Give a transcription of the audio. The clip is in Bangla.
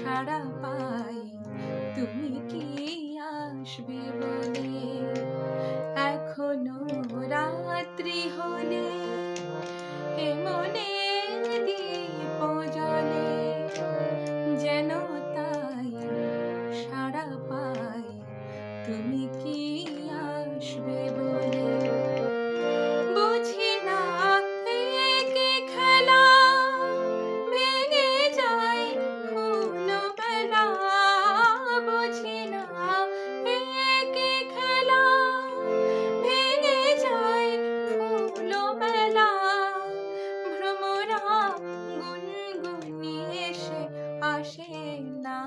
সাড়া পাই তুমি কি আসবে বলে। এখনো রাত্রি হলে এ মনের দীপ জ্বলে, যেন তাই সাড়া পাই তুমি কি আসবে বলে। বুঝি না এ কি খেলা, ভেঙে যায় ফুল বেলা। বুঝি না এ কি খেলা, ভেঙে যায় ফুল বেলা। ভ্রমরা গুনগুনিয়ে এসে আসে না